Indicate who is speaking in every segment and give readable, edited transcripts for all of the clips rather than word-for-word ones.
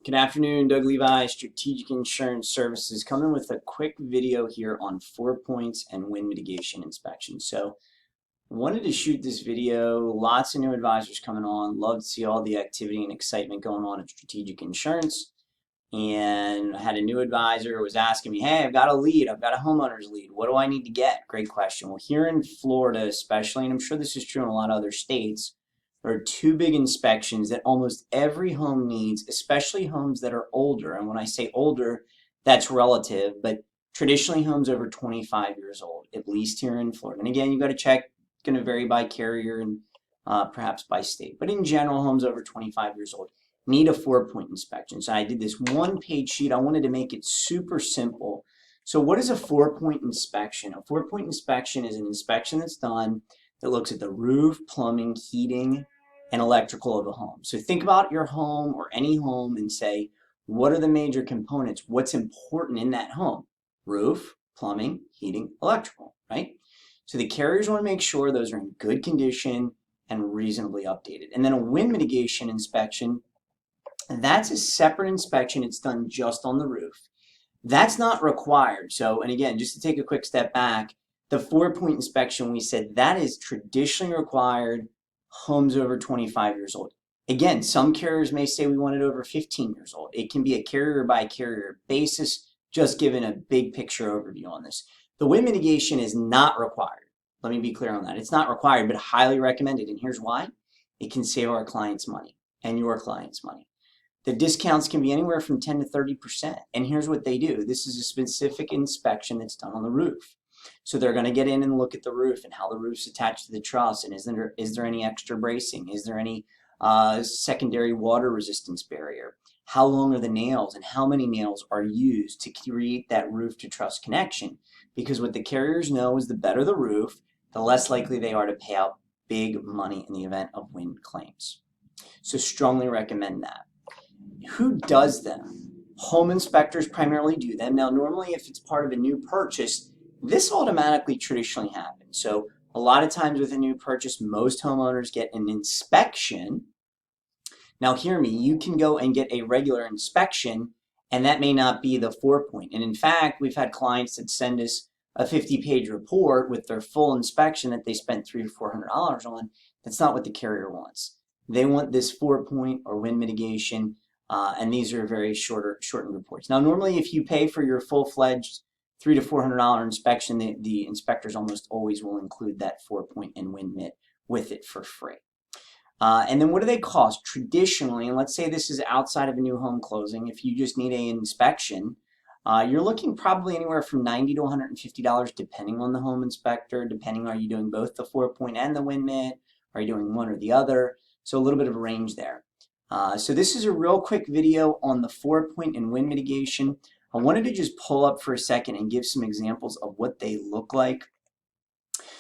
Speaker 1: Good afternoon, Doug Levi, Strategic Insurance Services, coming with a quick video here on 4 points and wind mitigation inspection. So, wanted to shoot this video. Lots of new advisors coming on. Love to see all the activity and excitement going on at Strategic Insurance. And I had a new advisor who was asking me, hey, I've got a lead. I've got a homeowner's lead. What do I need to get? Great question. Well, here in Florida especially, and I'm sure this is true in a lot of other states, there are two big inspections that almost every home needs, especially homes that are older. And when I say older, that's relative, but traditionally homes over 25 years old, at least here in Florida. And again, you've got to check, it's going to vary by carrier and perhaps by state. But in general, homes over 25 years old need a 4-point inspection. So I did this one-page sheet. I wanted to make it super simple. So what is a 4-point inspection? A 4-point inspection is an inspection that's done that looks at the roof, plumbing, heating, and electrical of a home. So think about your home or any home and say, what are the major components? What's important in that home? Roof, plumbing, heating, electrical, right? So the carriers want to make sure those are in good condition and reasonably updated. And then a wind mitigation inspection, that's a separate inspection. It's done just on the roof. That's not required. So, and again, just to take a quick step back, the 4-point inspection, we said that is traditionally required homes over 25 years old. Again, some carriers may say we want it over 15 years old. It can be a carrier by carrier basis, just giving a big picture overview on this. The wind mitigation is not required. Let me be clear on that. It's not required, but highly recommended. And here's why. It can save our clients money and your clients money. The discounts can be anywhere from 10 to 30%. And here's what they do. This is a specific inspection that's done on the roof. So they're going to get in and look at the roof and how the roof's attached to the truss, and is there any extra bracing? Is there any secondary water resistance barrier? How long are the nails and how many nails are used to create that roof to truss connection? Because what the carriers know is the better the roof, the less likely they are to pay out big money in the event of wind claims. So strongly recommend that. Who does them? Home inspectors primarily do them. Now, normally if it's part of a new purchase, this automatically traditionally happens. So a lot of times with a new purchase, most homeowners get an inspection. Now hear me, you can go and get a regular inspection, and that may not be the 4-point. And in fact, we've had clients that send us a 50-page report with their full inspection that they spent $300 to $400 on. That's not what the carrier wants. They want this 4-point or wind mitigation, and these are very shortened reports. Now normally if you pay for your full-fledged $300 to $400 inspection, the inspectors almost always will include that 4-point and wind mit with it for free. And then what do they cost? Traditionally, and let's say this is outside of a new home closing, if you just need an inspection, you're looking probably anywhere from $90 to $150 depending on the home inspector, depending are you doing both the 4-point and the wind mit, are you doing one or the other? So a little bit of a range there. So this is a real quick video on the 4-point and wind mitigation. I wanted to just pull up for a second and give some examples of what they look like.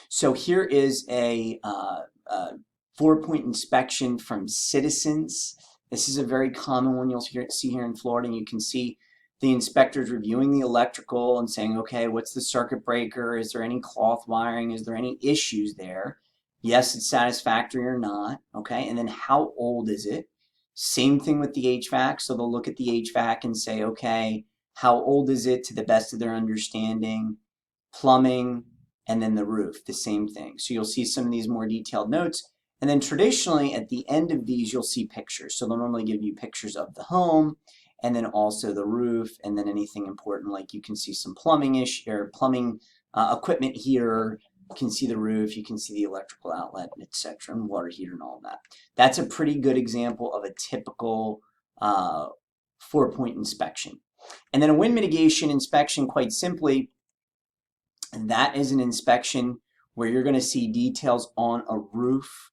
Speaker 1: So here is a 4-point inspection from Citizens. This is a very common one you'll see here in Florida, and you can see the inspectors reviewing the electrical and saying, okay, what's the circuit breaker? Is there any cloth wiring? Is there any issues there? Yes, it's satisfactory or not, okay? And then how old is it? Same thing with the HVAC. So they'll look at the HVAC and say, okay, how old is it to the best of their understanding? Plumbing, and then the roof, the same thing. So you'll see some of these more detailed notes. And then traditionally at the end of these, you'll see pictures. So they'll normally give you pictures of the home and then also the roof, and then anything important, like you can see some plumbing equipment here. You can see the roof, you can see the electrical outlet, etc., and water heater and all of that. That's a pretty good example of a typical 4-point inspection. And then a wind mitigation inspection, quite simply, that is an inspection where you're going to see details on a roof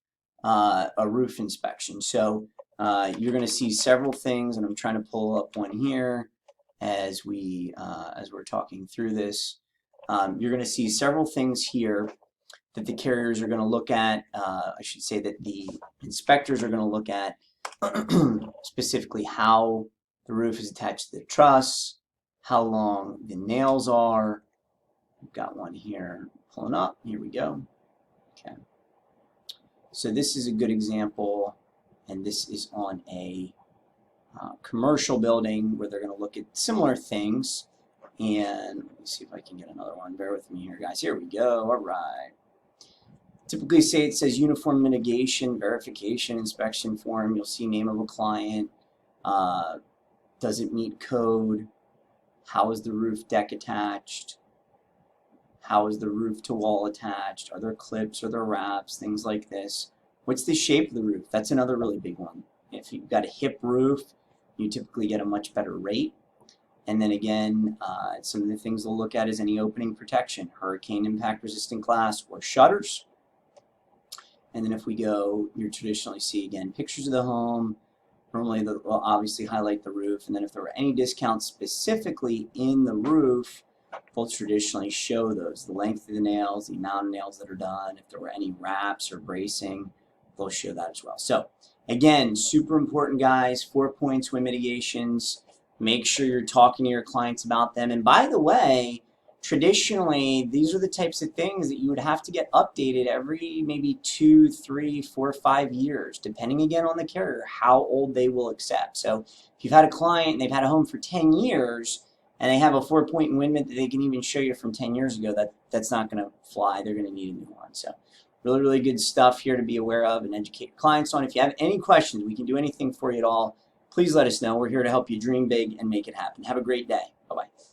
Speaker 1: inspection. So you're going to see several things, and I'm trying to pull up one here as we're talking through this. You're going to see several things here that the carriers are going to look at. I should say that the inspectors are going to look at specifically how the roof is attached to the truss, how long the nails are. We've got one here pulling up. Here we go. Okay. So this is a good example, and this is on a commercial building where they're going to look at similar things. And let me see if I can get another one. Bear with me here, guys. Here we go. All right. Typically say it says uniform mitigation, verification, inspection form. You'll see name of a client. Does it meet code? How is the roof deck attached? How is the roof to wall attached? Are there clips? Are there wraps? Things like this. What's the shape of the roof? That's another really big one. If you've got a hip roof, you typically get a much better rate. And then again, some of the things we'll look at is any opening protection, hurricane impact resistant glass, or shutters. And then if we go, you traditionally see again pictures of the home. Normally they'll obviously highlight the roof, and then if there were any discounts specifically in the roof, they'll traditionally show those, the length of the nails, the amount of nails that are done. If there were any wraps or bracing, they'll show that as well. So again, super important, guys. 4 points, wind mitigations. Make sure you're talking to your clients about them. And by the way, traditionally, these are the types of things that you would have to get updated every maybe 2, 3, 4, 5 years, depending again on the carrier, how old they will accept. So if you've had a client and they've had a home for 10 years and they have a 4-point wind that they can even show you from 10 years ago, that's not going to fly. They're going to need a new one. So really, really good stuff here to be aware of and educate your clients on. If you have any questions, we can do anything for you at all. Please let us know. We're here to help you dream big and make it happen. Have a great day. Bye-bye.